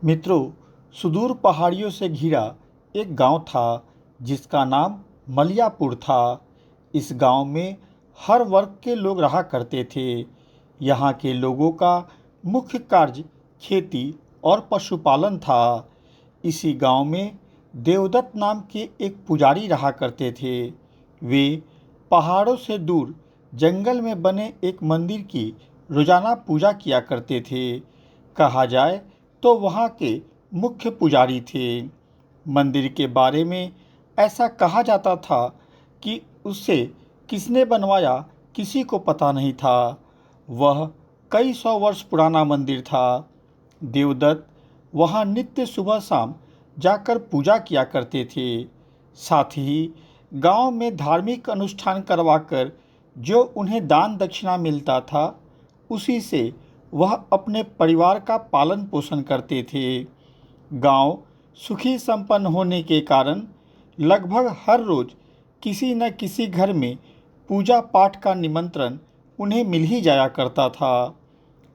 मित्रों, सुदूर पहाड़ियों से घिरा एक गांव था जिसका नाम मलियापुर था। इस गांव में हर वर्ग के लोग रहा करते थे। यहाँ के लोगों का मुख्य कार्य खेती और पशुपालन था। इसी गांव में देवदत्त नाम के एक पुजारी रहा करते थे। वे पहाड़ों से दूर जंगल में बने एक मंदिर की रोजाना पूजा किया करते थे। कहा जाए तो वहाँ के मुख्य पुजारी थे। मंदिर के बारे में ऐसा कहा जाता था कि उसे किसने बनवाया किसी को पता नहीं था। वह कई सौ वर्ष पुराना मंदिर था। देवदत्त वहाँ नित्य सुबह शाम जाकर पूजा किया करते थे। साथ ही गांव में धार्मिक अनुष्ठान करवाकर जो उन्हें दान दक्षिणा मिलता था उसी से वह अपने परिवार का पालन पोषण करते थे। गांव सुखी संपन्न होने के कारण लगभग हर रोज किसी न किसी घर में पूजा पाठ का निमंत्रण उन्हें मिल ही जाया करता था।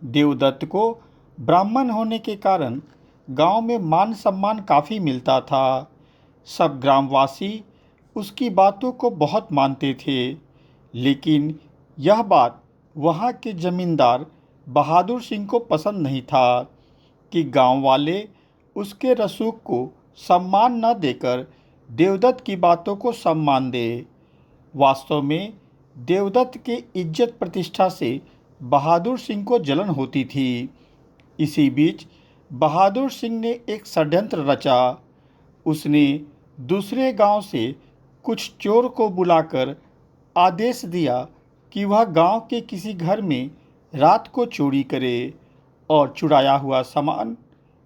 देवदत्त को ब्राह्मण होने के कारण गांव में मान सम्मान काफ़ी मिलता था। सब ग्रामवासी उसकी बातों को बहुत मानते थे। लेकिन यह बात वहाँ के जमींदार बहादुर सिंह को पसंद नहीं था कि गांव वाले उसके रसूख को सम्मान न देकर देवदत्त की बातों को सम्मान दे। वास्तव में देवदत्त के इज्जत प्रतिष्ठा से बहादुर सिंह को जलन होती थी। इसी बीच बहादुर सिंह ने एक षड्यंत्र रचा। उसने दूसरे गांव से कुछ चोर को बुलाकर आदेश दिया कि वह गांव के किसी घर में रात को चोरी करे और चुराया हुआ सामान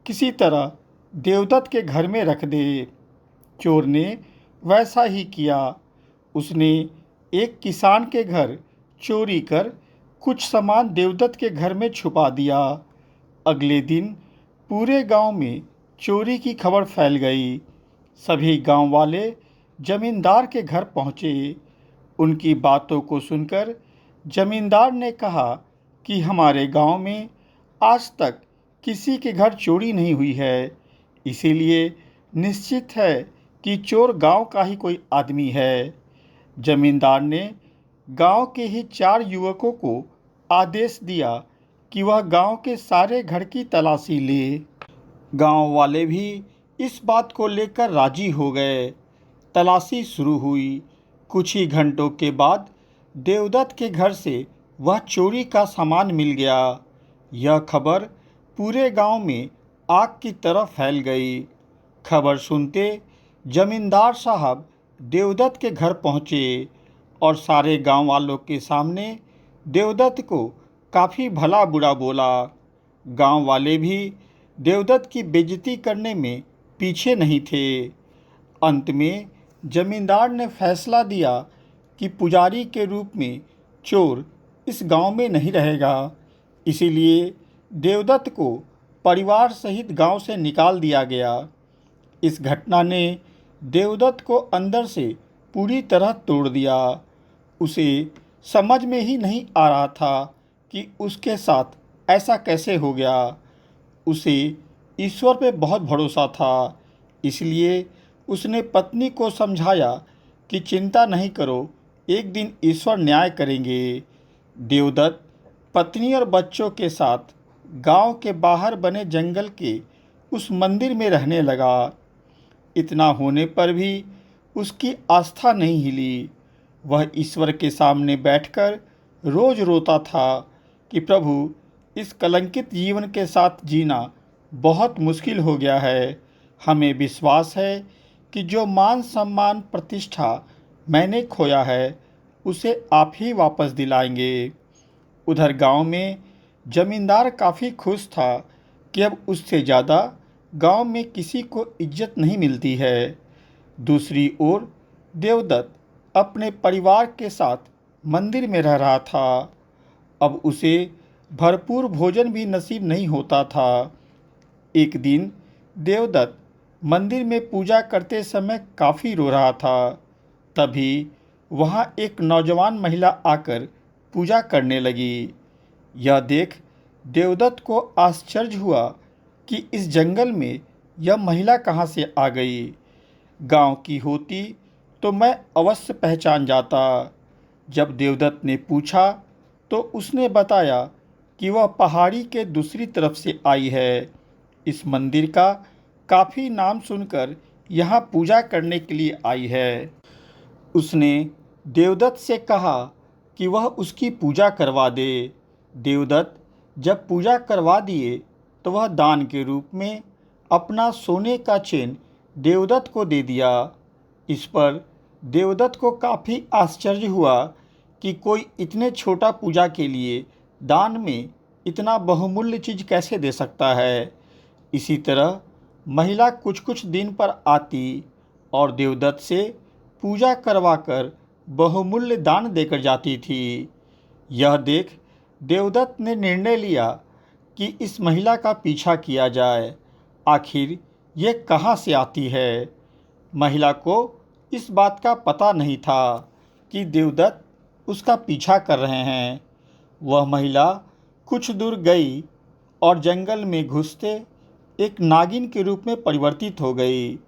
किसी तरह देवदत्त के घर में रख दे। चोर ने वैसा ही किया। उसने एक किसान के घर चोरी कर कुछ सामान देवदत्त के घर में छुपा दिया। अगले दिन पूरे गांव में चोरी की खबर फैल गई। सभी गांव वाले जमींदार के घर पहुंचे। उनकी बातों को सुनकर जमींदार ने कहा कि हमारे गांव में आज तक किसी के घर चोरी नहीं हुई है, इसीलिए निश्चित है कि चोर गांव का ही कोई आदमी है। जमींदार ने गांव के ही 4 युवकों को आदेश दिया कि वह गांव के सारे घर की तलाशी ले। गांव वाले भी इस बात को लेकर राजी हो गए। तलाशी शुरू हुई। कुछ ही घंटों के बाद देवदत्त के घर से वह चोरी का सामान मिल गया। यह खबर पूरे गांव में आग की तरह फैल गई। खबर सुनते जमींदार साहब देवदत्त के घर पहुंचे और सारे गांव वालों के सामने देवदत्त को काफ़ी भला बुरा बोला। गांव वाले भी देवदत्त की बेइज्जती करने में पीछे नहीं थे। अंत में जमींदार ने फैसला दिया कि पुजारी के रूप में चोर इस गांव में नहीं रहेगा। इसीलिए देवदत्त को परिवार सहित गांव से निकाल दिया गया। इस घटना ने देवदत्त को अंदर से पूरी तरह तोड़ दिया। उसे समझ में ही नहीं आ रहा था कि उसके साथ ऐसा कैसे हो गया। उसे ईश्वर पे बहुत भरोसा था, इसलिए उसने पत्नी को समझाया कि चिंता नहीं करो, एक दिन ईश्वर न्याय करेंगे। देवदत्त पत्नी और बच्चों के साथ गांव के बाहर बने जंगल के उस मंदिर में रहने लगा। इतना होने पर भी उसकी आस्था नहीं हिली। वह ईश्वर के सामने बैठकर रोज रोता था कि प्रभु, इस कलंकित जीवन के साथ जीना बहुत मुश्किल हो गया है। हमें विश्वास है कि जो मान सम्मान प्रतिष्ठा मैंने खोया है उसे आप ही वापस दिलाएंगे। उधर गांव में जमींदार काफ़ी खुश था कि अब उससे ज़्यादा गांव में किसी को इज्जत नहीं मिलती है। दूसरी ओर देवदत्त अपने परिवार के साथ मंदिर में रह रहा था। अब उसे भरपूर भोजन भी नसीब नहीं होता था। एक दिन देवदत्त मंदिर में पूजा करते समय काफ़ी रो रहा था। तभी वहाँ एक नौजवान महिला आकर पूजा करने लगी। यह देख देवदत्त को आश्चर्य हुआ कि इस जंगल में यह महिला कहाँ से आ गई। गांव की होती तो मैं अवश्य पहचान जाता। जब देवदत्त ने पूछा तो उसने बताया कि वह पहाड़ी के दूसरी तरफ से आई है। इस मंदिर का काफ़ी नाम सुनकर यहाँ पूजा करने के लिए आई है। उसने देवदत्त से कहा कि वह उसकी पूजा करवा दे। देवदत्त जब पूजा करवा दिए तो वह दान के रूप में अपना सोने का चेन देवदत्त को दे दिया। इस पर देवदत्त को काफ़ी आश्चर्य हुआ कि कोई इतने छोटा पूजा के लिए दान में इतना बहुमूल्य चीज़ कैसे दे सकता है। इसी तरह महिला कुछ कुछ दिन पर आती और देवदत्त से पूजा करवाकर बहुमूल्य दान देकर जाती थी। यह देख देवदत्त ने निर्णय लिया कि इस महिला का पीछा किया जाए। आखिर ये कहाँ से आती है। महिला को इस बात का पता नहीं था कि देवदत्त उसका पीछा कर रहे हैं। वह महिला कुछ दूर गई और जंगल में घुसते एक नागिन के रूप में परिवर्तित हो गई।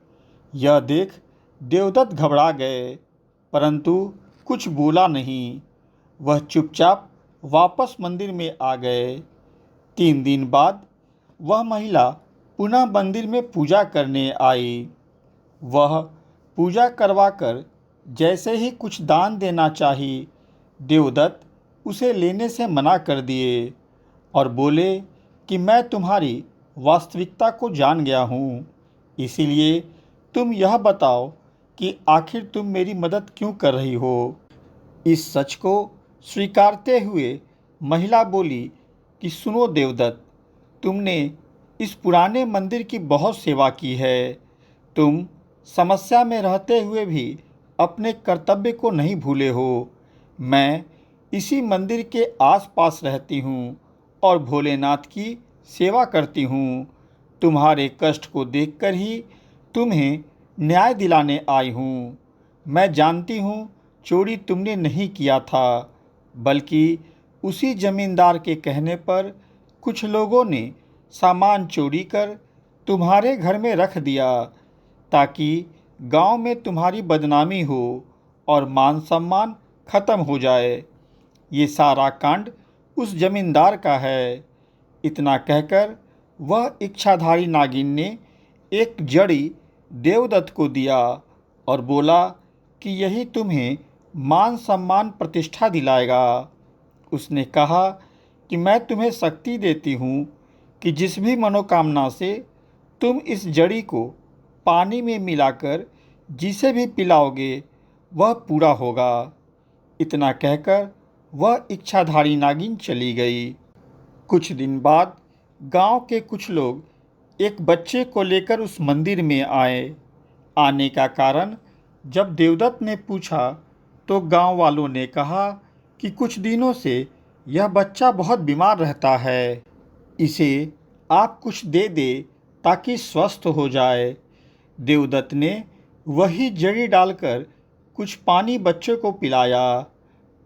यह देख देवदत्त घबरा गए, परंतु कुछ बोला नहीं। वह चुपचाप वापस मंदिर में आ गए। 3 दिन बाद वह महिला पुनः मंदिर में पूजा करने आई। वह पूजा करवाकर जैसे ही कुछ दान देना चाहिए, देवदत्त उसे लेने से मना कर दिए और बोले कि मैं तुम्हारी वास्तविकता को जान गया हूँ, इसीलिए तुम यह बताओ कि आखिर तुम मेरी मदद क्यों कर रही हो। इस सच को स्वीकारते हुए महिला बोली कि सुनो देवदत्त, तुमने इस पुराने मंदिर की बहुत सेवा की है। तुम समस्या में रहते हुए भी अपने कर्तव्य को नहीं भूले हो। मैं इसी मंदिर के आसपास रहती हूँ और भोलेनाथ की सेवा करती हूँ। तुम्हारे कष्ट को देखकर ही तुम्हें न्याय दिलाने आई हूँ। मैं जानती हूँ चोरी तुमने नहीं किया था, बल्कि उसी जमींदार के कहने पर कुछ लोगों ने सामान चोरी कर तुम्हारे घर में रख दिया, ताकि गांव में तुम्हारी बदनामी हो और मान सम्मान खत्म हो जाए। ये सारा कांड उस जमींदार का है। इतना कहकर वह इच्छाधारी नागिन ने एक जड़ी देवदत्त को दिया और बोला कि यही तुम्हें मान सम्मान प्रतिष्ठा दिलाएगा। उसने कहा कि मैं तुम्हें शक्ति देती हूँ कि जिस भी मनोकामना से तुम इस जड़ी को पानी में मिलाकर जिसे भी पिलाओगे वह पूरा होगा। इतना कहकर वह इच्छाधारी नागिन चली गई। कुछ दिन बाद गांव के कुछ लोग एक बच्चे को लेकर उस मंदिर में आए। आने का कारण जब देवदत्त ने पूछा तो गांव वालों ने कहा कि कुछ दिनों से यह बच्चा बहुत बीमार रहता है, इसे आप कुछ दे दे ताकि स्वस्थ हो जाए। देवदत्त ने वही जड़ी डालकर कुछ पानी बच्चे को पिलाया।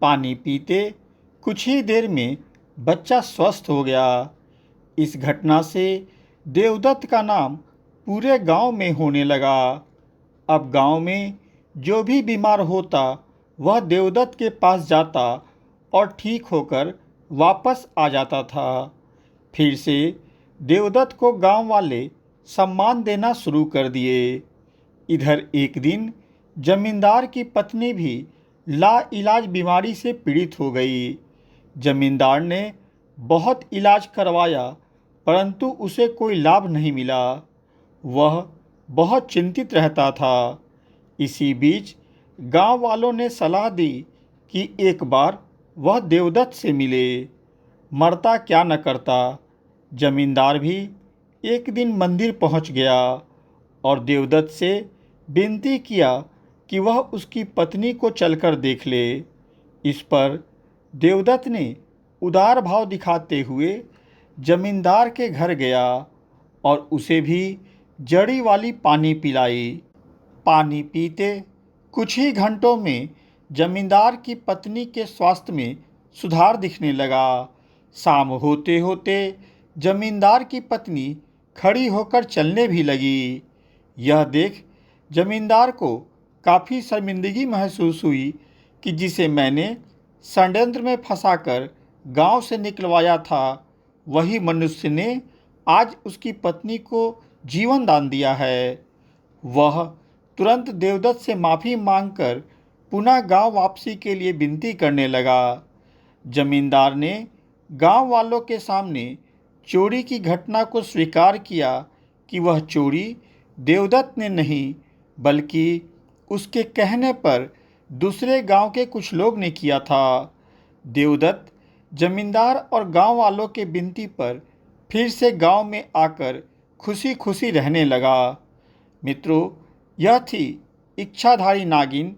पानी पीते कुछ ही देर में बच्चा स्वस्थ हो गया। इस घटना से देवदत्त का नाम पूरे गांव में होने लगा। अब गांव में जो भी बीमार होता वह देवदत्त के पास जाता और ठीक होकर वापस आ जाता था। फिर से देवदत्त को गांव वाले सम्मान देना शुरू कर दिए। इधर एक दिन जमींदार की पत्नी भी लाइलाज बीमारी से पीड़ित हो गई। जमींदार ने बहुत इलाज करवाया, परंतु उसे कोई लाभ नहीं मिला। वह बहुत चिंतित रहता था। इसी बीच गांव वालों ने सलाह दी कि एक बार वह देवदत्त से मिले, मरता क्या न करता। जमींदार भी एक दिन मंदिर पहुंच गया और देवदत्त से विनती किया कि वह उसकी पत्नी को चलकर देख ले। इस पर देवदत्त ने उदार भाव दिखाते हुए जमींदार के घर गया और उसे भी जड़ी वाली पानी पिलाई। पानी पीते कुछ ही घंटों में जमींदार की पत्नी के स्वास्थ्य में सुधार दिखने लगा। शाम होते होते जमींदार की पत्नी खड़ी होकर चलने भी लगी। यह देख जमींदार को काफ़ी शर्मिंदगी महसूस हुई कि जिसे मैंने षड्यंत्र में फंसाकर गांव से निकलवाया था, वही मनुष्य ने आज उसकी पत्नी को जीवन दान दिया है। वह तुरंत देवदत्त से माफ़ी मांगकर पुनः गांव वापसी के लिए विनती करने लगा। जमींदार ने गांव वालों के सामने चोरी की घटना को स्वीकार किया कि वह चोरी देवदत्त ने नहीं, बल्कि उसके कहने पर दूसरे गांव के कुछ लोग ने किया था। देवदत्त जमींदार और गांव वालों के विनती पर फिर से गांव में आकर खुशी खुशी रहने लगा। मित्रों, यह थी इच्छाधारी नागिन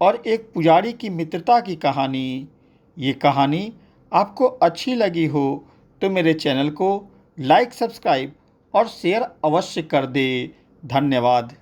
और एक पुजारी की मित्रता की कहानी। ये कहानी आपको अच्छी लगी हो तो मेरे चैनल को लाइक, सब्सक्राइब और शेयर अवश्य कर दे। धन्यवाद।